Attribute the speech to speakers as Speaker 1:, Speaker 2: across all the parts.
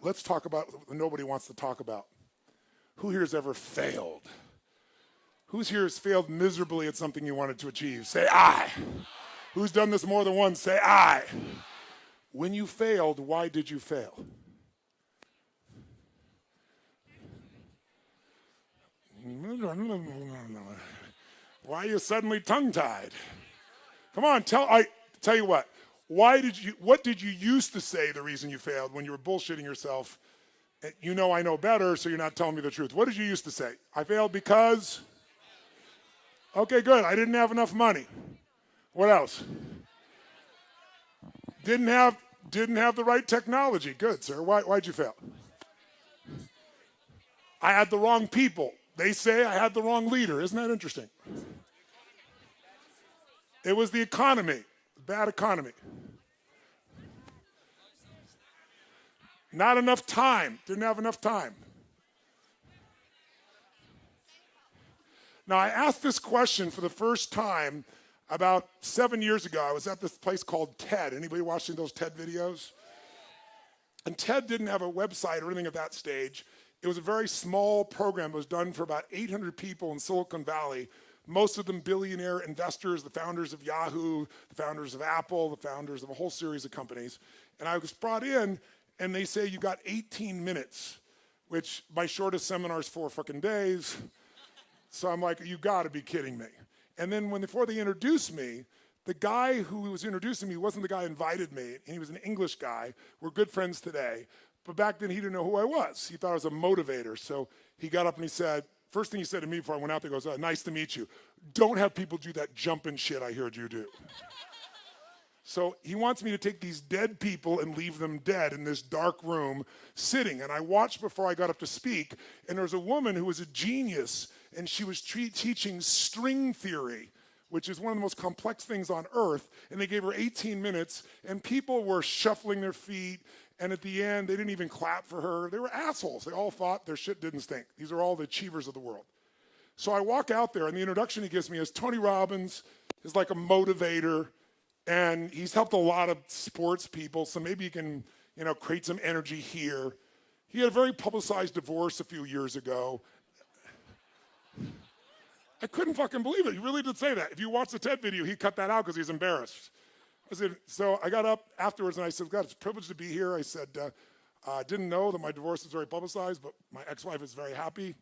Speaker 1: let's talk about what nobody wants to talk about. Who here has ever failed? Who's here has failed miserably at something you wanted to achieve? Say I. Who's done this more than once? Say I. When you failed, why did you fail? Why are you suddenly tongue-tied? Come on, tell you what. What did you used to say the reason you failed when you were bullshitting yourself? You know I know better, so you're not telling me the truth. What did you used to say? I failed because? Okay, good. I didn't have enough money. What else? Didn't have the right technology. Good, sir. Why'd you fail? I had the wrong people. They say I had the wrong leader. Isn't that interesting? It was the economy. Bad economy. Not enough time. Didn't have enough time. Now, I asked this question for the first time about 7 years ago. I was at this place called TED. Anybody watching those TED videos? And TED didn't have a website or anything at that stage. It was a very small program. It was done for about 800 people in Silicon Valley, most of them billionaire investors, the founders of Yahoo, the founders of Apple, the founders of a whole series of companies. And I was brought in, and they say, you got 18 minutes, which my shortest seminar is 4 fucking days. So I'm like, you gotta be kidding me. And then before they introduced me, the guy who was introducing me wasn't the guy who invited me, and he was an English guy. We're good friends today. But back then, he didn't know who I was. He thought I was a motivator. So he got up and he said, first thing he said to me before I went out there, he goes, nice to meet you. Don't have people do that jumping shit I heard you do. So he wants me to take these dead people and leave them dead in this dark room sitting. And I watched before I got up to speak, and there was a woman who was a genius, and she was teaching string theory, which is one of the most complex things on earth. And they gave her 18 minutes, and people were shuffling their feet. And at the end, they didn't even clap for her. They were assholes. They all thought their shit didn't stink. These are all the achievers of the world. So I walk out there, and the introduction he gives me is Tony Robbins is like a motivator, and he's helped a lot of sports people, so maybe he can, create some energy here. He had a very publicized divorce a few years ago. I couldn't fucking believe it. He really did say that. If you watch the TED video, he cut that out because he's embarrassed. So I got up afterwards and I said, God, it's a privilege to be here. I said, I didn't know that my divorce is very publicized, but my ex-wife is very happy.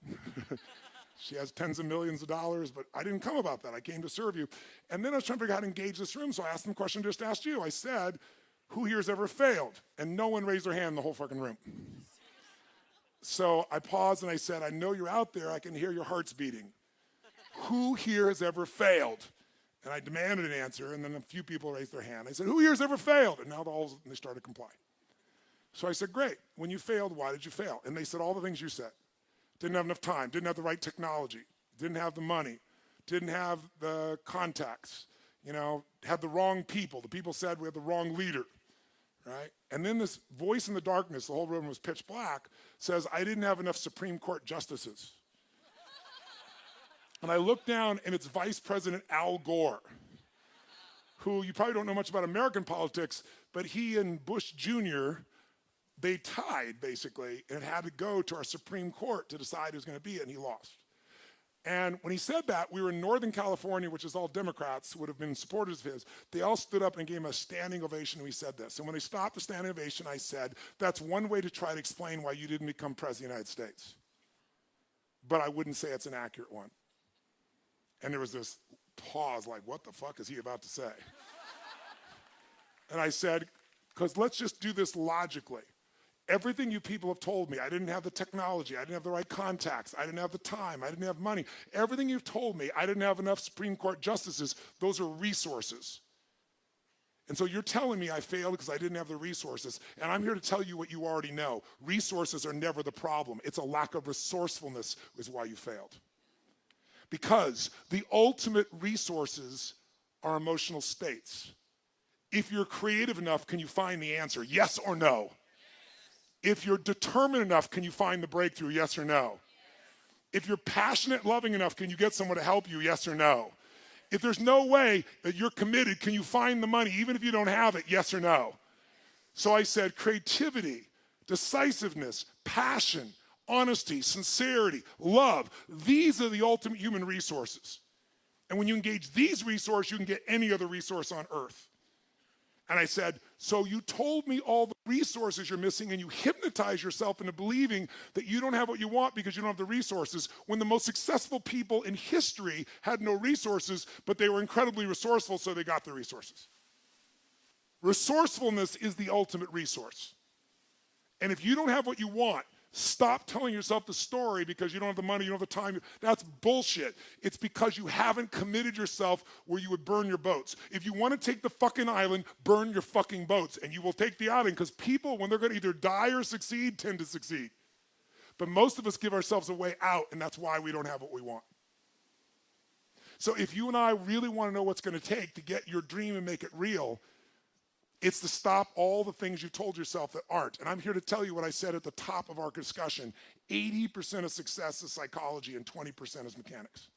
Speaker 1: She has tens of millions of dollars, but I didn't come about that. I came to serve you. And then I was trying to figure out how to engage this room, so I asked them a question I just asked you. I said, who here has ever failed? And no one raised their hand in the whole fucking room. So I paused and I said, I know you're out there. I can hear your hearts beating. Who here has ever failed? And I demanded an answer, and then a few people raised their hand. I said, who here has ever failed? And now they started to comply. So I said, great. When you failed, why did you fail? And they said all the things you said. Didn't have enough time, didn't have the right technology, didn't have the money, didn't have the contacts, had the wrong people. The people said we had the wrong leader, right? And then this voice in the darkness, the whole room was pitch black, says, I didn't have enough Supreme Court justices. And I look down, and it's Vice President Al Gore, who you probably don't know much about American politics, but he and Bush Jr., they tied, basically, and had to go to our Supreme Court to decide who's going to be it, and he lost. And when he said that, we were in Northern California, which is all Democrats, would have been supporters of his. They all stood up and gave him a standing ovation when he said this. And when they stopped the standing ovation, I said, that's one way to try to explain why you didn't become president of the United States. But I wouldn't say it's an accurate one. And there was this pause, like, what the fuck is he about to say? And I said, because let's just do this logically. Everything you people have told me, I didn't have the technology, I didn't have the right contacts, I didn't have the time, I didn't have money. Everything you've told me, I didn't have enough Supreme Court justices, those are resources. And so you're telling me I failed because I didn't have the resources. And I'm here to tell you what you already know. Resources are never the problem. It's a lack of resourcefulness is why you failed. Because the ultimate resources are emotional states. If you're creative enough, can you find the answer? Yes or no? If you're determined enough, can you find the breakthrough? Yes or no? If you're passionate, loving enough, can you get someone to help you? Yes or no? If there's no way that you're committed, can you find the money even if you don't have it? Yes or no? So I said creativity decisiveness, passion, honesty, sincerity, love. These are the ultimate human resources. And when you engage these resources, you can get any other resource on earth. And I said, so you told me all the resources you're missing and you hypnotize yourself into believing that you don't have what you want because you don't have the resources, when the most successful people in history had no resources, but they were incredibly resourceful, so they got the resources. Resourcefulness is the ultimate resource. And if you don't have what you want, stop telling yourself the story because you don't have the money, you don't have the time. That's bullshit. It's because you haven't committed yourself where you would burn your boats. If you want to take the fucking island, burn your fucking boats. And you will take the island because people, when they're going to either die or succeed, tend to succeed. But most of us give ourselves a way out, and that's why we don't have what we want. So if you and I really want to know what's going to take to get your dream and make it real, it's to stop all the things you've told yourself that aren't. And I'm here to tell you what I said at the top of our discussion. 80% of success is psychology and 20% is mechanics.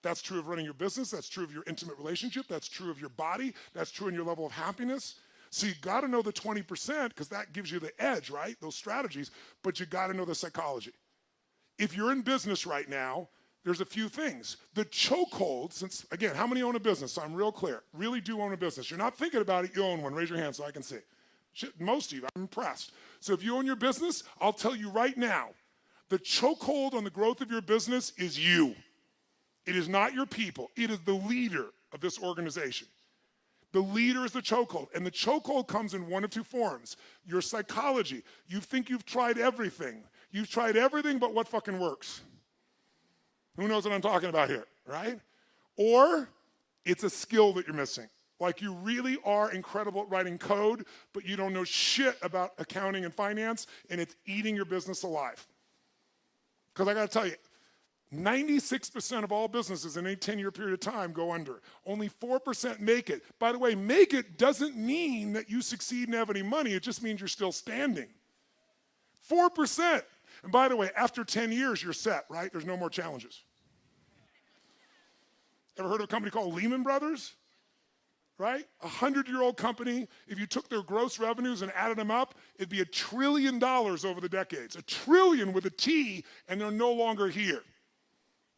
Speaker 1: That's true of running your business. That's true of your intimate relationship. That's true of your body. That's true in your level of happiness. So you got to know the 20% because that gives you the edge, right? Those strategies. But you got to know the psychology. If you're in business right now, there's a few things. The chokehold, since, again, how many own a business? So I'm real clear. Really do own a business. You're not thinking about it, you own one. Raise your hand so I can see. Shit, most of you, I'm impressed. So if you own your business, I'll tell you right now, the chokehold on the growth of your business is you. It is not your people. It is the leader of this organization. The leader is the chokehold. And the chokehold comes in one of two forms. Your psychology. You think you've tried everything. You've tried everything but what fucking works. Who knows what I'm talking about here, right? Or it's a skill that you're missing. Like you really are incredible at writing code, but you don't know shit about accounting and finance, and it's eating your business alive. Because I got to tell you, 96% of all businesses in a 10-year period of time go under. Only 4% make it. By the way, make it doesn't mean that you succeed and have any money. It just means you're still standing. 4%. And by the way, after 10 years, you're set, right? There's no more challenges. Ever heard of a company called Lehman Brothers? Right? 100-year-old company. If you took their gross revenues and added them up, it'd be $1 trillion over the decades. $1 trillion with a T, and they're no longer here.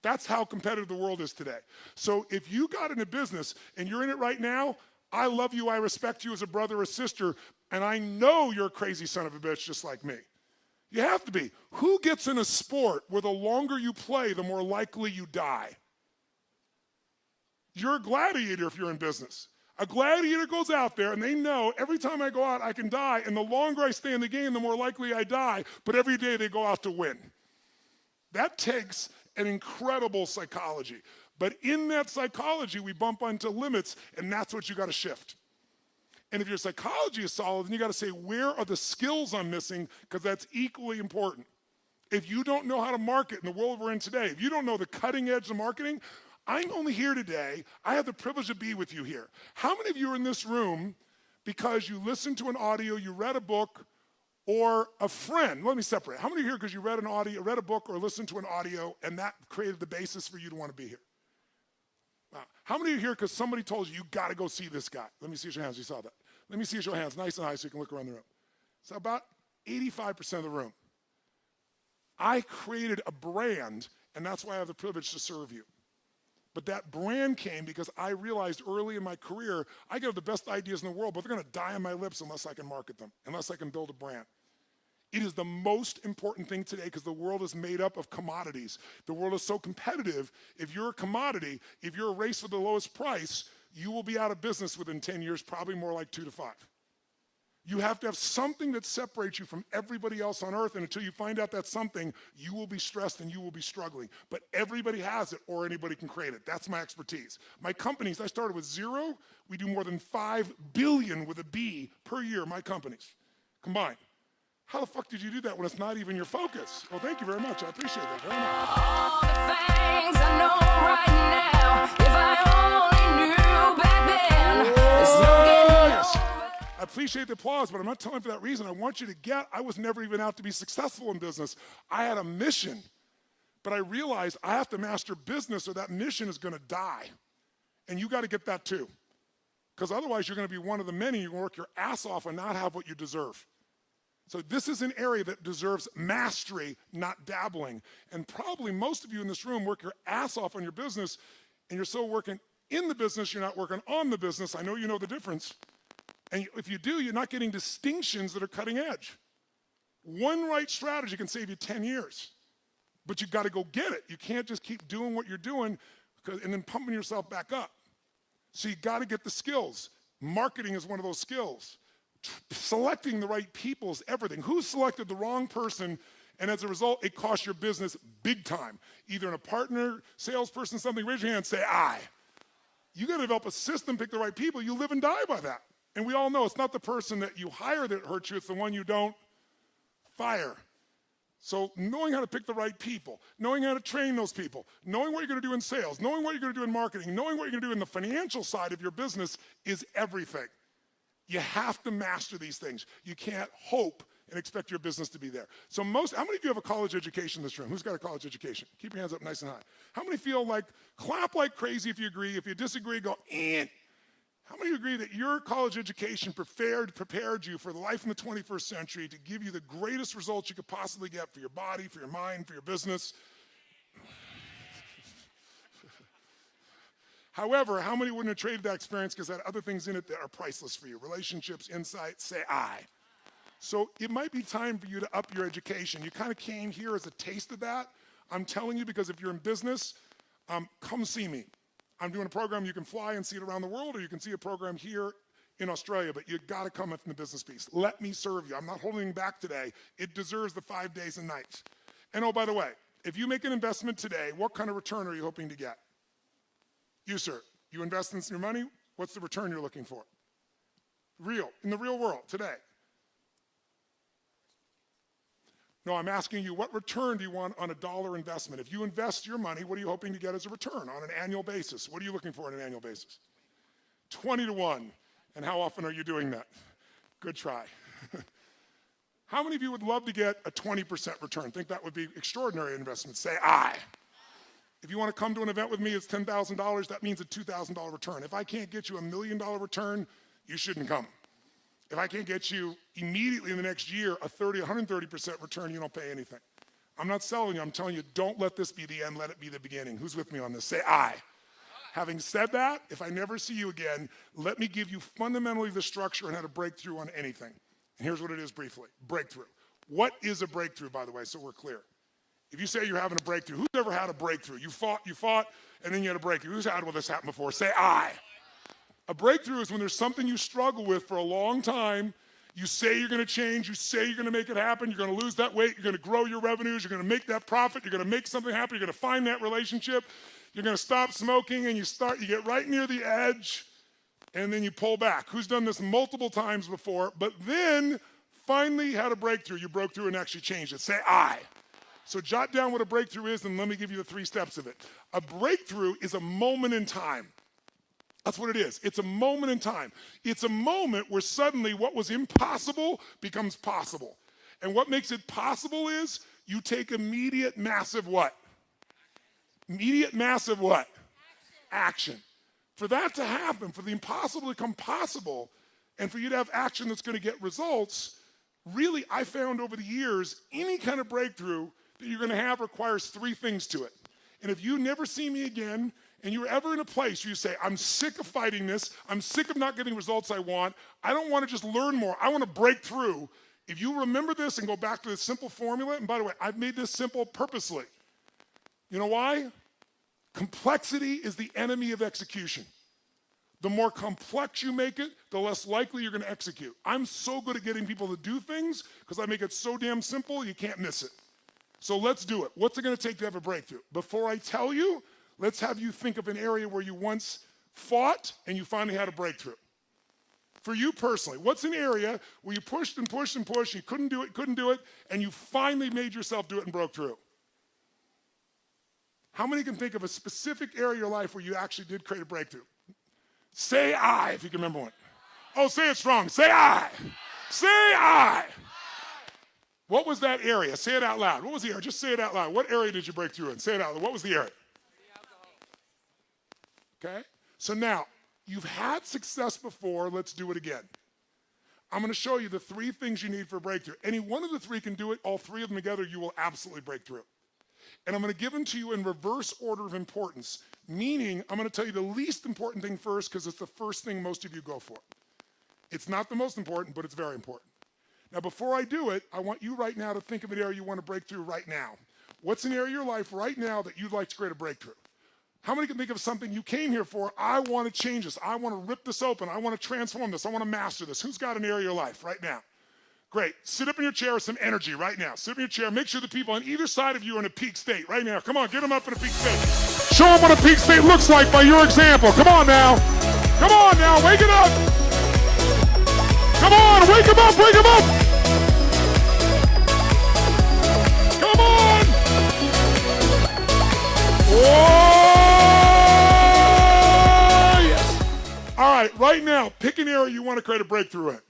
Speaker 1: That's how competitive the world is today. So if you got in a business and you're in it right now, I love you, I respect you as a brother or sister, and I know you're a crazy son of a bitch just like me. You have to be. Who gets in a sport where the longer you play, the more likely you die? You're a gladiator if you're in business. A gladiator goes out there and they know every time I go out, I can die. And the longer I stay in the game, the more likely I die. But every day they go out to win. That takes an incredible psychology. But in that psychology, we bump onto limits, and that's what you got to shift. And if your psychology is solid, then you got to say, where are the skills I'm missing? Because that's equally important. If you don't know how to market in the world we're in today, if you don't know the cutting edge of marketing, I'm only here today. I have the privilege to be with you here. How many of you are in this room because you listened to an audio, you read a book, or a friend? Let me separate. How many are here because you read a book or listened to an audio, and that created the basis for you to want to be here? Wow. How many are here because somebody told you, you got to go see this guy? Let me see your hands. You saw that. Let me see your hands nice and high so you can look around the room. So about 85% of the room. I created a brand, and that's why I have the privilege to serve you. But that brand came because I realized early in my career, I get the best ideas in the world, but they're going to die on my lips unless I can market them, unless I can build a brand. It is the most important thing today because the world is made up of commodities. The world is so competitive. If you're a commodity, if you're a race for the lowest price, you will be out of business within 10 years, probably more like 2 to 5. You have to have something that separates you from everybody else on earth, and until you find out that's something, you will be stressed and you will be struggling. But everybody has it, or anybody can create it. That's my expertise. My companies, I started with 0. We do more than 5 billion with a B per year, my companies, combined. How the fuck did you do that when it's not even your focus? Well, thank you very much. I appreciate that very much.
Speaker 2: All the things I know right now, if I only knew back then, there's no getting over.
Speaker 1: I appreciate the applause, but I'm not telling you for that reason. I want you to get, I was never even out to be successful in business. I had a mission, but I realized I have to master business or that mission is going to die. And you got to get that too. Because otherwise you're going to be one of the many. You're going to work your ass off and not have what you deserve. So this is an area that deserves mastery, not dabbling. And probably most of you in this room work your ass off on your business, and you're so working in the business, you're not working on the business. I know you know the difference. And if you do, you're not getting distinctions that are cutting edge. One right strategy can save you 10 years, but you've got to go get it. You can't just keep doing what you're doing and then pumping yourself back up. So you got to get the skills. Marketing is one of those skills. Selecting the right people is everything. Who selected the wrong person, and as a result, it cost your business big time? Either in a partner, salesperson, something, raise your hand, say I. You got to develop a system, pick the right people. You live and die by that. And we all know it's not the person that you hire that hurts you, it's the one you don't fire. So knowing how to pick the right people, knowing how to train those people, knowing what you're going to do in sales, knowing what you're going to do in marketing, knowing what you're going to do in the financial side of your business is everything. You have to master these things. You can't hope and expect your business to be there. So how many of you have a college education in this room? Who's got a college education? Keep your hands up nice and high. How many feel like, clap like crazy if you agree. If you disagree, go, eh. How many agree that your college education prepared you for the life in the 21st century to give you the greatest results you could possibly get for your body, for your mind, for your business? However, how many wouldn't have traded that experience because it had other things in it that are priceless for you? Relationships, insights, say I. So it might be time for you to up your education. You kind of came here as a taste of that. I'm telling you because if you're in business, come see me. I'm doing a program you can fly and see it around the world, or you can see a program here in Australia, but you got to come up in the business piece. Let me serve you. I'm not holding back today. It deserves the 5 days and nights. And oh, by the way, if you make an investment today, what kind of return are you hoping to get? You, sir, you invest in your money, what's the return you're looking for? Real, in the real world, today. No, I'm asking you, what return do you want on a dollar investment? If you invest your money, what are you hoping to get as a return on an annual basis? What are you looking for on an annual basis? 20 to 1. And how often are you doing that? Good try. How many of you would love to get a 20% return? Think that would be extraordinary investment? Say I. If you want to come to an event with me, it's $10,000. That means a $2,000 return. If I can't get you $1 million return, you shouldn't come. If I can't get you immediately in the next year a 130% return, you don't pay anything. I'm not selling you. I'm telling you, don't let this be the end. Let it be the beginning. Who's with me on this? Say I. Having said that, if I never see you again, let me give you fundamentally the structure and how to break through on anything. And here's what it is briefly. Breakthrough. What is a breakthrough, by the way, so we're clear? If you say you're having a breakthrough, who's ever had a breakthrough? You fought, and then you had a breakthrough. Who's had this happen before? Say I. A breakthrough is when there's something you struggle with for a long time. You say you're going to change. You say you're going to make it happen. You're going to lose that weight. You're going to grow your revenues. You're going to make that profit. You're going to make something happen. You're going to find that relationship. You're going to stop smoking, and you get right near the edge, and then you pull back. Who's done this multiple times before, but then finally had a breakthrough? You broke through and actually changed it. Say I. So jot down what a breakthrough is, and let me give you the 3 steps of it. A breakthrough is a moment in time. That's what it is. It's a moment in time. It's a moment where suddenly what was impossible becomes possible. And what makes it possible is you take immediate, massive what? Immediate, massive what? Action. For that to happen, for the impossible to become possible, and for you to have action that's going to get results, really, I found over the years, any kind of breakthrough that you're going to have requires 3 things to it. And if you never see me again, and you're ever in a place where you say, I'm sick of fighting this, I'm sick of not getting results I want, I don't want to just learn more, I want to break through. If you remember this and go back to this simple formula, and by the way, I've made this simple purposely. You know why? Complexity is the enemy of execution. The more complex you make it, the less likely you're going to execute. I'm so good at getting people to do things because I make it so damn simple, you can't miss it. So let's do it. What's it going to take to have a breakthrough? Before I tell you, let's have you think of an area where you once fought and you finally had a breakthrough. For you personally, what's an area where you pushed and pushed and pushed, you couldn't do it, and you finally made yourself do it and broke through? How many can think of a specific area of your life where you actually did create a breakthrough? Say I, if you can remember one. Oh, say it strong. Say I. Say I. What was that area? Say it out loud. What was the area? Just say it out loud. What area did you break through in? Say it out loud. What was the area? Okay? So now, you've had success before. Let's do it again. I'm going to show you the 3 things you need for a breakthrough. Any one of the 3 can do it. All 3 of them together, you will absolutely break through. And I'm going to give them to you in reverse order of importance, meaning I'm going to tell you the least important thing first because it's the first thing most of you go for. It's not the most important, but it's very important. Now, before I do it, I want you right now to think of an area you want to break through right now. What's an area of your life right now that you'd like to create a breakthrough? How many can think of something you came here for? I want to change this. I want to rip this open. I want to transform this. I want to master this. Who's got an area of your life right now? Great. Sit up in your chair with some energy right now. Sit up in your chair. Make sure the people on either side of you are in a peak state right now. Come on, get them up in a peak state. Show them what a peak state looks like by your example. Come on now. Come on now. Wake it up. Come on. Wake them up. Wake them up. Come on. Whoa. All right, right now, pick an area you want to create a breakthrough in.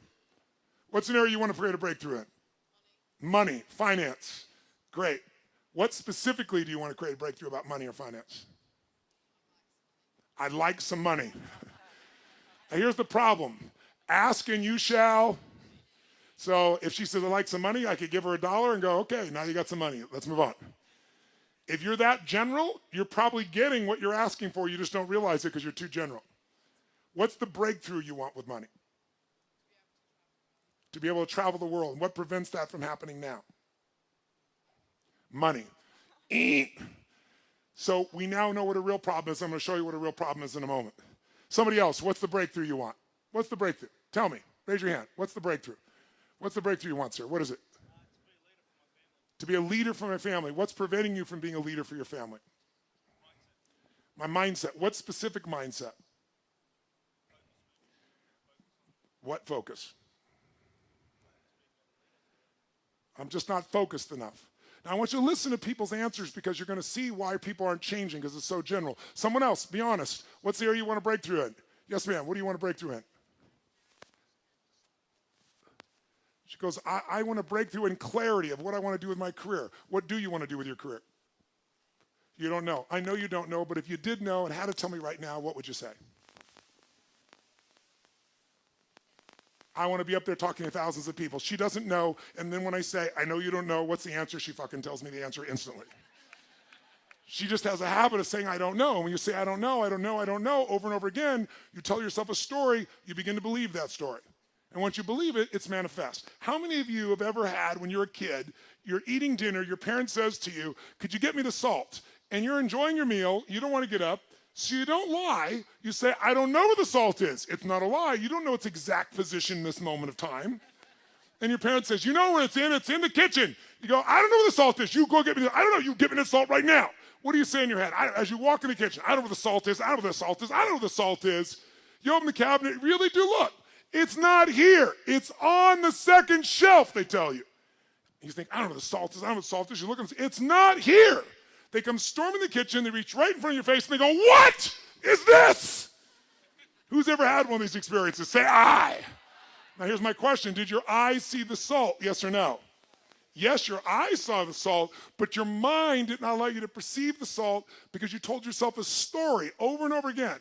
Speaker 1: What's an area you want to create a breakthrough in? Money, finance. Great. What specifically do you want to create a breakthrough about money or finance? I'd like some money. Now here's the problem. Ask and you shall. So if she says, I'd like some money, I could give her $1 and go, okay, now you got some money. Let's move on. If you're that general, you're probably getting what you're asking for. You just don't realize it because you're too general. What's the breakthrough you want with money? To be able to travel the world. And what prevents that from happening now? Money. So we now know what a real problem is. I'm going to show you what a real problem is in a moment. Somebody else, what's the breakthrough you want? What's the breakthrough? Tell me. Raise your hand. What's the breakthrough? What's the breakthrough you want, sir? What is it? To be a leader for my family. What's preventing you from being a leader for your family? My mindset. What specific mindset? What focus? I'm just not focused enough. Now I want you to listen to people's answers because you're going to see why people aren't changing because it's so general. Someone else, be honest. What's the area you want to break through in? Yes, ma'am. What do you want to break through in? She goes, I want to break through in clarity of what I want to do with my career. What do you want to do with your career? You don't know. I know you don't know, but if you did know and had to tell me right now, what would you say? I want to be up there talking to thousands of people. She doesn't know, and then when I say, I know you don't know, what's the answer? She fucking tells me the answer instantly. She just has a habit of saying, I don't know. And when you say, I don't know, I don't know, I don't know, over and over again, you tell yourself a story, you begin to believe that story. And once you believe it, it's manifest. How many of you have ever had, when you're a kid, you're eating dinner, your parent says to you, could you get me the salt? And you're enjoying your meal, you don't want to get up, so you don't lie. You say, I don't know where the salt is. It's not a lie. You don't know its exact position in this moment of time. And your parent says, you know where it's in the kitchen. You go, I don't know where the salt is. You go get me I don't know, you get me the salt right now. What do you say in your head? As you walk in the kitchen, I don't know where the salt is, I don't know where the salt is, I don't know where the salt is. You open the cabinet, really do look. It's not here. It's on the second shelf, they tell you. You think, I don't know where the salt is, I don't know where the salt is. You look and say, it's not here. They come storming the kitchen, they reach right in front of your face, and they go, what is this? Who's ever had one of these experiences? Say, I. Now here's my question. Did your eyes see the salt, yes or no? Yes, your eyes saw the salt, but your mind did not allow you to perceive the salt because you told yourself a story over and over again,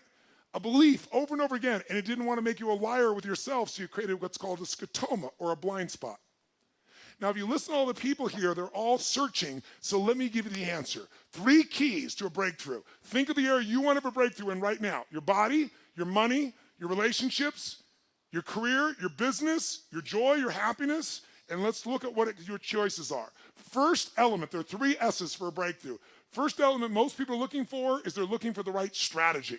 Speaker 1: a belief over and over again, and it didn't want to make you a liar with yourself, so you created what's called a scotoma, or a blind spot. Now, if you listen to all the people here, they're all searching, so let me give you the answer. 3 keys to a breakthrough. Think of the area you want to have a breakthrough in right now. Your body, your money, your relationships, your career, your business, your joy, your happiness, and let's look at what your choices are. First element, there are 3 S's for a breakthrough. First element most people are looking for is they're looking for the right strategy.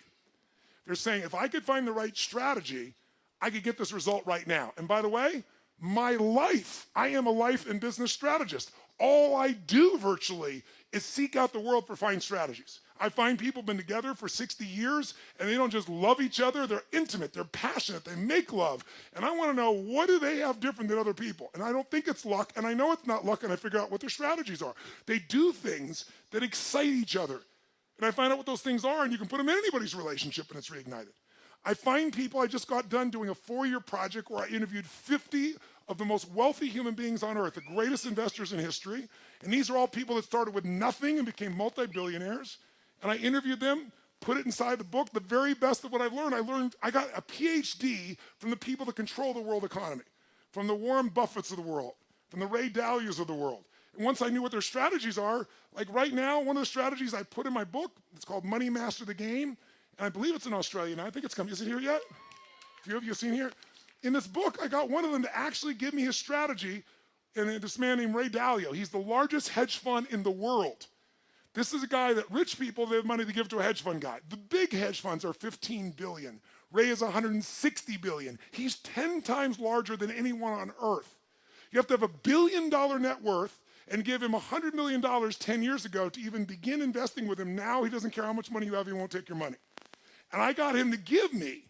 Speaker 1: They're saying, if I could find the right strategy, I could get this result right now. And by the way, my life, I am a life and business strategist. All I do virtually is seek out the world for fine strategies. I find people have been together for 60 years and they don't just love each other, they're intimate, they're passionate, they make love. And I want to know, what do they have different than other people? And I don't think it's luck, and I know it's not luck, and I figure out what their strategies are. They do things that excite each other. And I find out what those things are, and you can put them in anybody's relationship and it's reignited. I find people, I just got done doing a 4-year project where I interviewed 50 of the most wealthy human beings on earth, the greatest investors in history. And these are all people that started with nothing and became multi-billionaires. And I interviewed them, put it inside the book, the very best of what I've learned. I got a PhD from the people that control the world economy. from the Warren Buffetts of the world, from the Ray Dalias of the world. And once I knew what their strategies are, like right now, one of the strategies I put in my book, it's called Money Master the Game, and I believe it's in Australia now. I think it's coming. Is it here yet? A few of you seen here? In this book, I got one of them to actually give me his strategy, and this man named Ray Dalio. He's the largest hedge fund in the world. This is a guy that rich people, they have money to give to a hedge fund guy. The big hedge funds are 15 billion. Ray is 160 billion. He's 10 times larger than anyone on earth. You have to have $1 billion net worth and give him $100 million 10 years ago to even begin investing with him. Now he doesn't care how much money you have, he won't take your money. And I got him to give me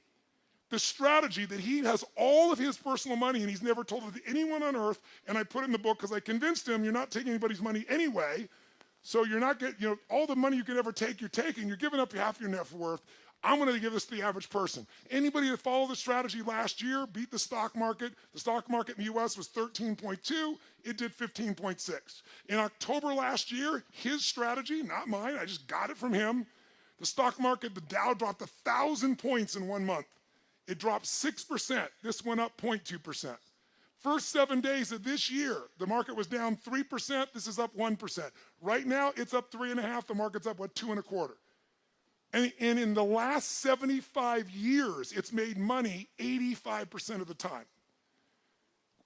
Speaker 1: the strategy that he has all of his personal money and he's never told it to anyone on earth, and I put it in the book because I convinced him you're not taking anybody's money anyway, so you're not getting, all the money you can ever take, you're taking, you're giving up half your net worth. I'm going to give this to the average person. Anybody that followed the strategy last year beat the stock market. The stock market in the US was 13.2. It did 15.6. In October last year, his strategy, not mine, I just got it from him. The stock market, the Dow dropped 1,000 points in 1 month. It dropped 6%. This went up 0.2%. First 7 days of this year, the market was down 3%. This is up 1%. Right now, it's up 3.5%. The market's up, 2.25%. And in the last 75 years, it's made money 85% of the time.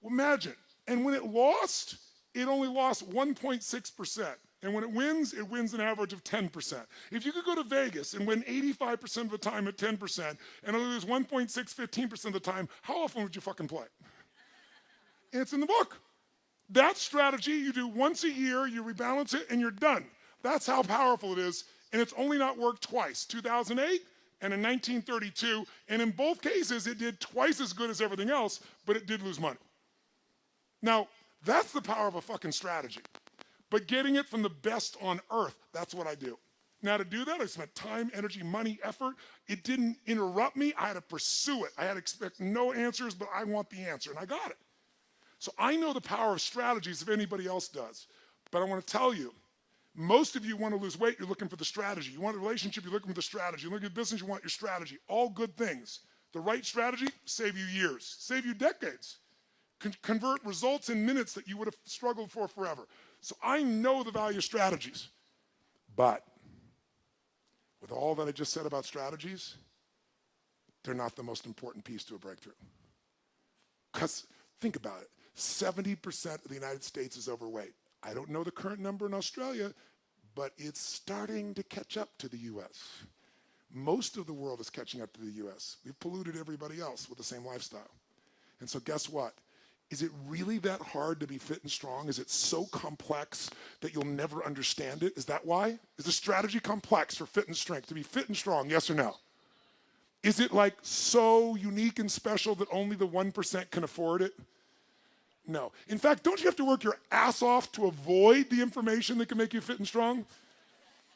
Speaker 1: Imagine. And when it lost, it only lost 1.6%. And when it wins an average of 10%. If you could go to Vegas and win 85% of the time at 10% and lose 15% of the time, how often would you fucking play? And it's in the book. That strategy you do once a year, you rebalance it, and you're done. That's how powerful it is. And it's only not worked twice, 2008 and in 1932. And in both cases, it did twice as good as everything else, but it did lose money. Now, that's the power of a fucking strategy. But getting it from the best on earth, that's what I do. Now, to do that, I spent time, energy, money, effort. It didn't interrupt me. I had to pursue it. I had to expect no answers, but I want the answer, and I got it. So I know the power of strategies if anybody else does. But I want to tell you, most of you want to lose weight, you're looking for the strategy. You want a relationship, you're looking for the strategy. You look at business, you want your strategy. All good things. The right strategy, save you years, save you decades. Convert results in minutes that you would have struggled for forever. So I know the value of strategies. But with all that I just said about strategies, they're not the most important piece to a breakthrough. Because think about it, 70% of the United States is overweight. I don't know the current number in Australia, but it's starting to catch up to the US. Most of the world is catching up to the US. We've polluted everybody else with the same lifestyle. And so guess what? Is it really that hard to be fit and strong? Is it so complex that you'll never understand it? Is that why? Is the strategy complex for fit and strength, to be fit and strong, yes or no? Is it like so unique and special that only the 1% can afford it? No. In fact, don't you have to work your ass off to avoid the information that can make you fit and strong?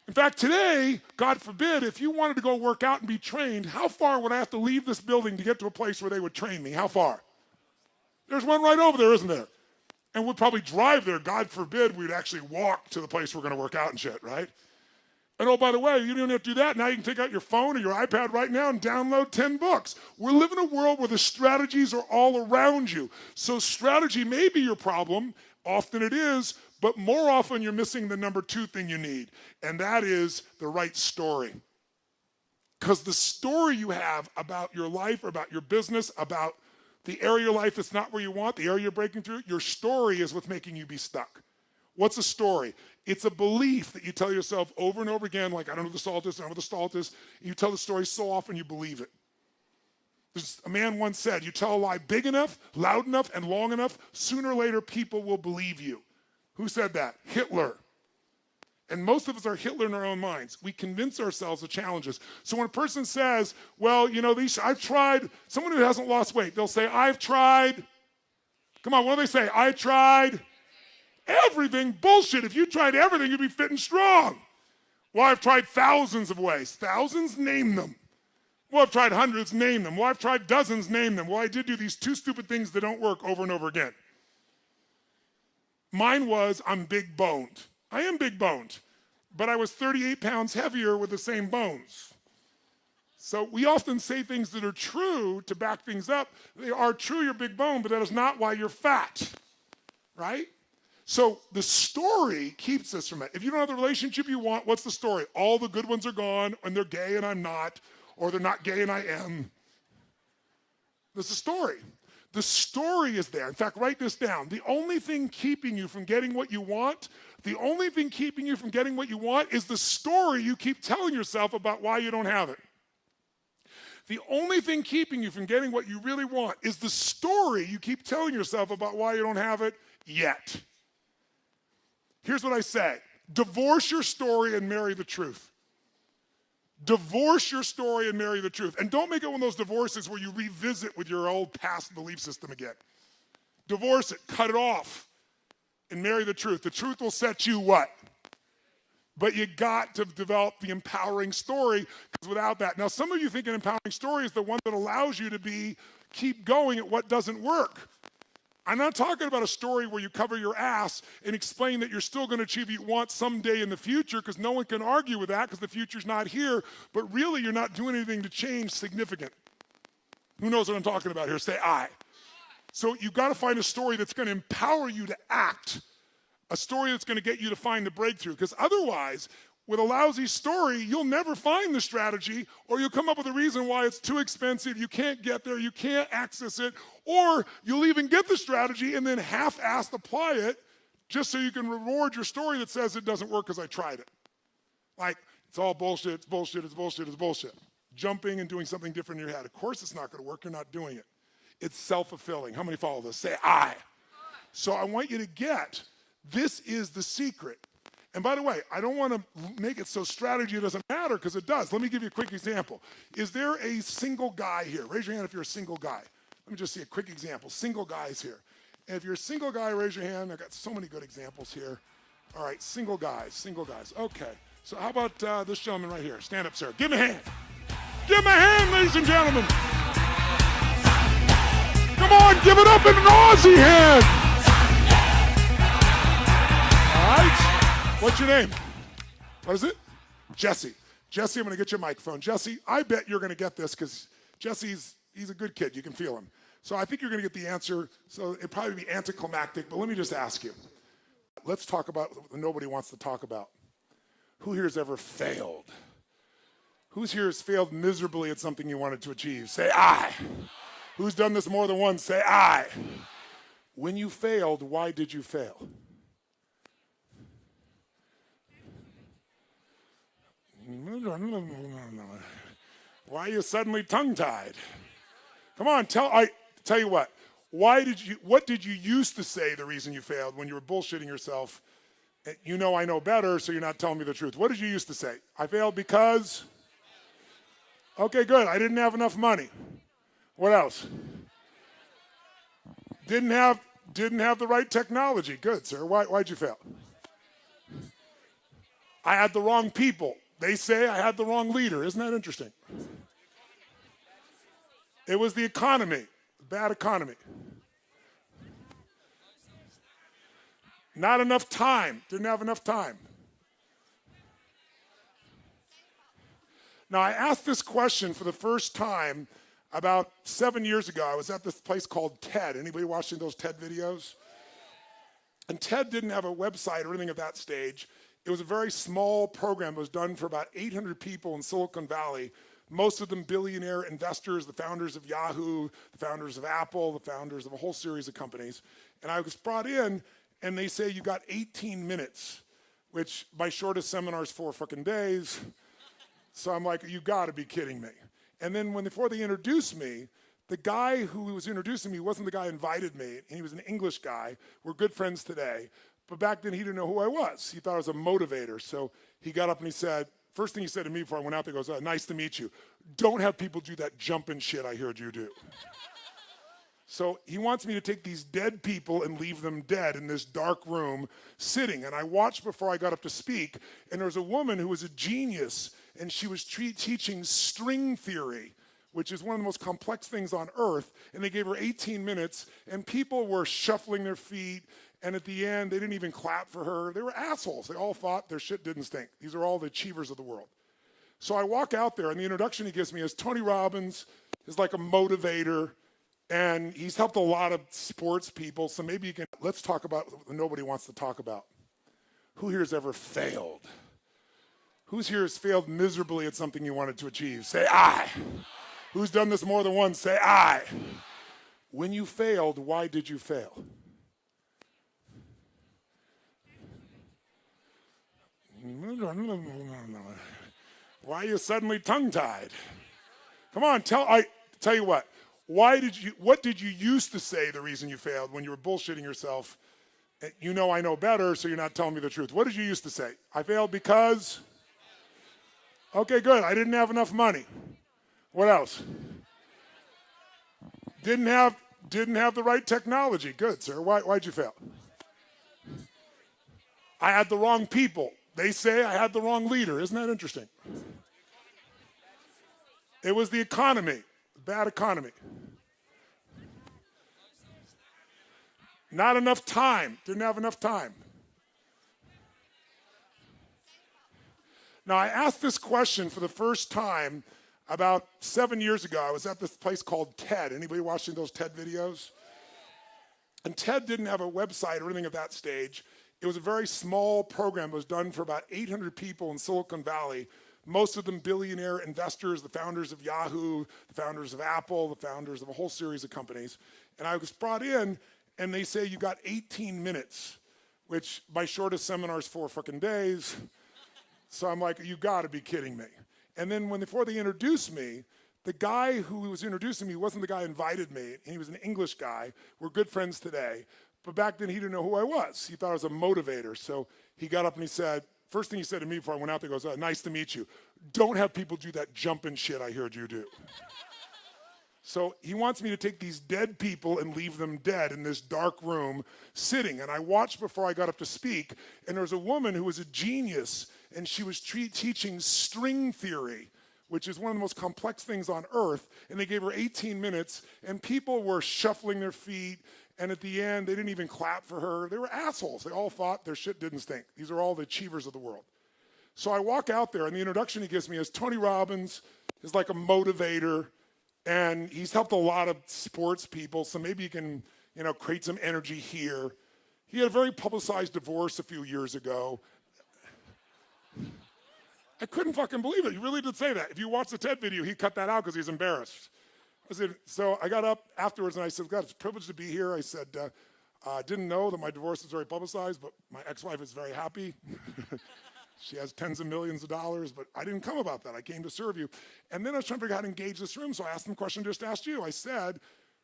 Speaker 1: In fact, today, God forbid, if you wanted to go work out and be trained, how far would I have to leave this building to get to a place where they would train me? How far? There's one right over there, isn't there? And we'd probably drive there. God forbid we'd actually walk to the place we're going to work out and shit, right? And oh, by the way, you don't have to do that. Now you can take out your phone or your iPad right now and download 10 books. We're living in a world where the strategies are all around you. So strategy may be your problem. Often it is, but more often you're missing the number 2 thing you need, and that is the right story. Because the story you have about your life, about your business, about the area of your life that's not where you want, the area you're breaking through, your story is what's making you be stuck. What's a story? It's a belief that you tell yourself over and over again, like, I don't know what the salt is, I don't know what the salt is. You tell the story so often you believe it. A man once said, you tell a lie big enough, loud enough, and long enough, sooner or later people will believe you. Who said that? Hitler. And most of us are Hitler in our own minds. We convince ourselves of challenges. So when a person says, well, I've tried, someone who hasn't lost weight, they'll say, I've tried. Come on, what do they say? I tried everything. Bullshit. If you tried everything, you'd be fit and strong. Well, I've tried thousands of ways. Thousands? Name them. Well, I've tried hundreds. Name them. Well, I've tried dozens. Name them. Well, I did do these 2 stupid things that don't work over and over again. Mine was, I'm big boned. I am big boned, but I was 38 pounds heavier with the same bones. So we often say things that are true to back things up. They are true, you're big bone, but that is not why you're fat, right? So the story keeps us from it. If you don't have the relationship you want, what's the story? All the good ones are gone, and they're gay and I'm not, or they're not gay and I am. There's a story. The story is there. In fact, write this down. The only thing keeping you from getting what you want, the only thing keeping you from getting what you want is the story you keep telling yourself about why you don't have it. The only thing keeping you from getting what you really want is the story you keep telling yourself about why you don't have it yet. Here's what I say. Divorce your story and marry the truth. Divorce your story and marry the truth. And don't make it one of those divorces where you revisit with your old past belief system again. Divorce it, cut it off, and marry the truth. The truth will set you what? But you got to develop the empowering story, because without that, now some of you think an empowering story is the one that allows you to keep going at what doesn't work. I'm not talking about a story where you cover your ass and explain that you're still going to achieve what you want someday in the future, because no one can argue with that because the future's not here, but really you're not doing anything to change significant. Who knows what I'm talking about here? Say I. So you've got to find a story that's going to empower you to act. A story that's going to get you to find the breakthrough. Because otherwise, with a lousy story, you'll never find the strategy, or you'll come up with a reason why it's too expensive, you can't get there, you can't access it, or you'll even get the strategy and then half-assed apply it just so you can reward your story that says it doesn't work because I tried it. Like, it's all bullshit, it's bullshit, it's bullshit, it's bullshit. Jumping and doing something different in your head. Of course it's not going to work, you're not doing it. It's self-fulfilling. How many follow this? Say I. So I want you to get, this is the secret. And by the way, I don't want to make it so strategy doesn't matter, because it does. Let me give you a quick example. Is there a single guy here? Raise your hand if you're a single guy. Let me just see a quick example. Single guys here. And if you're a single guy, raise your hand. I've got so many good examples here. All right, single guys, single guys. Okay, so how about this gentleman right here? Stand up, sir. Give him a hand. Give him a hand, ladies and gentlemen. Come on, give it up in an Aussie hand. All right. What's your name? What is it? Jesse. Jesse, I'm going to get your microphone. Jesse, I bet you're going to get this, because Jesse's he's a good kid. You can feel him. So I think you're going to get the answer. So it'd probably be anticlimactic, but let me just ask you. Let's talk about what nobody wants to talk about. Who here has ever failed? Who's here has failed miserably at something you wanted to achieve? Say I. Who's done this more than once? Say I. When you failed, why did you fail? Why are you suddenly tongue-tied? Come on, tell you what. What did you used to say the reason you failed when you were bullshitting yourself? You know I know better, so you're not telling me the truth. What did you used to say? I failed because? Okay, good. I didn't have enough money. What else? Didn't have the right technology. Good, sir. Why'd you fail? I had the wrong people. They say I had the wrong leader. Isn't that interesting? It was the economy, bad economy. Not enough time, didn't have enough time. Now, I asked this question for the first time about 7 years ago. I was at this place called TED. Anybody watching those TED videos? And TED didn't have a website or anything at that stage. It was a very small program. It was done for about 800 people in Silicon Valley, most of them billionaire investors, the founders of Yahoo, the founders of Apple, the founders of a whole series of companies. And I was brought in, and they say, you got 18 minutes, which my shortest seminar is 4 fucking days. So I'm like, you gotta be kidding me. And then before they introduced me, the guy who was introducing me wasn't the guy who invited me. He was an English guy. We're good friends today. But back then, he didn't know who I was. He thought I was a motivator. So he got up and he said, first thing he said to me before I went out there, he goes, nice to meet you. Don't have people do that jumping shit I heard you do. So he wants me to take these dead people and leave them dead in this dark room sitting. And I watched before I got up to speak, and there was a woman who was a genius, and she was teaching string theory, which is one of the most complex things on earth. And they gave her 18 minutes, and people were shuffling their feet. And at the end, they didn't even clap for her. They were assholes. They all thought their shit didn't stink. These are all the achievers of the world. So I walk out there, and the introduction he gives me is Tony Robbins is like a motivator, and he's helped a lot of sports people. So maybe you can, let's talk about what nobody wants to talk about. Who here has ever failed? Who's here has failed miserably at something you wanted to achieve? Say I. Who's done this more than once? Say I. When you failed, why did you fail? Why are you suddenly tongue-tied? Come on, tell you what. What did you used to say the reason you failed when you were bullshitting yourself? You know I know better, so you're not telling me the truth. What did you used to say? I failed because? Okay, good. I didn't have enough money. What else? Didn't have the right technology. Good, sir. Why'd you fail? I had the wrong people. They say I had the wrong leader. Isn't that interesting? It was the economy, bad economy. Not enough time. Didn't have enough time. Now, I asked this question for the first time about 7 years ago. I was at this place called TED. Anybody watching those TED videos? And TED didn't have a website or anything at that stage. It was a very small program. It was done for about 800 people in Silicon Valley, most of them billionaire investors, the founders of Yahoo, the founders of Apple, the founders of a whole series of companies. And I was brought in, and they say, you got 18 minutes, which my shortest seminar is 4 fucking days. So I'm like, you gotta be kidding me. And then before they introduced me, the guy who was introducing me wasn't the guy who invited me. He was an English guy. We're good friends today. But back then he didn't know who I was. He thought I was a motivator. So he got up and he said, first thing he said to me before I went out there, he goes, nice to meet you. Don't have people do that jumping shit I heard you do. So he wants me to take these dead people and leave them dead in this dark room sitting. And I watched before I got up to speak, and there was a woman who was a genius, and she was teaching string theory, which is one of the most complex things on earth. And they gave her 18 minutes, and people were shuffling their feet. And at the end, they didn't even clap for her. They were assholes. They all thought their shit didn't stink. These are all the achievers of the world. So I walk out there, and the introduction he gives me is Tony Robbins is like a motivator, and he's helped a lot of sports people, so maybe you can, create some energy here. He had a very publicized divorce a few years ago. I couldn't fucking believe it. He really did say that. If you watch the TED video, he cut that out because he's embarrassed. So I got up afterwards and I said, God, it's a privilege to be here. I said, I didn't know that my divorce is very publicized, but my ex-wife is very happy. She has tens of millions of dollars, but I didn't come about that. I came to serve you. And then I was trying to figure out how to engage this room, so I asked them a question I just asked you. I said,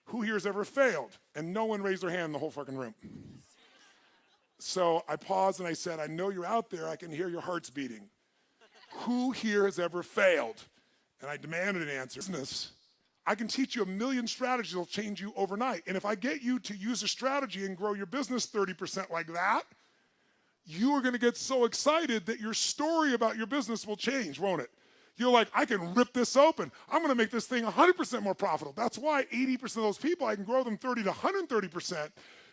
Speaker 1: who here has ever failed? And no one raised their hand in the whole fucking room. So I paused and I said, I know you're out there. I can hear your hearts beating. Who here has ever failed? And I demanded an answer. Business. I can teach you 1 million strategies that will change you overnight. And if I get you to use a strategy and grow your business 30% like that, you are going to get so excited that your story about your business will change, won't it? You're like, I can rip this open. I'm going to make this thing 100% more profitable. That's why 80% of those people, I can grow them 30 to 130%.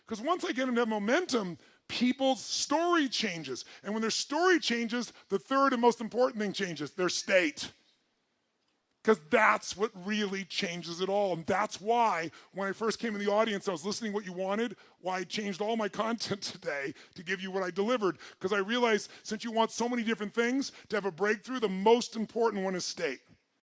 Speaker 1: Because once I get into momentum, people's story changes. And when their story changes, the third and most important thing changes, their state. Because that's what really changes it all. And that's why when I first came in the audience, I was listening to what you wanted, why I changed all my content today to give you what I delivered. Because I realized since you want so many different things, to have a breakthrough, the most important one is state.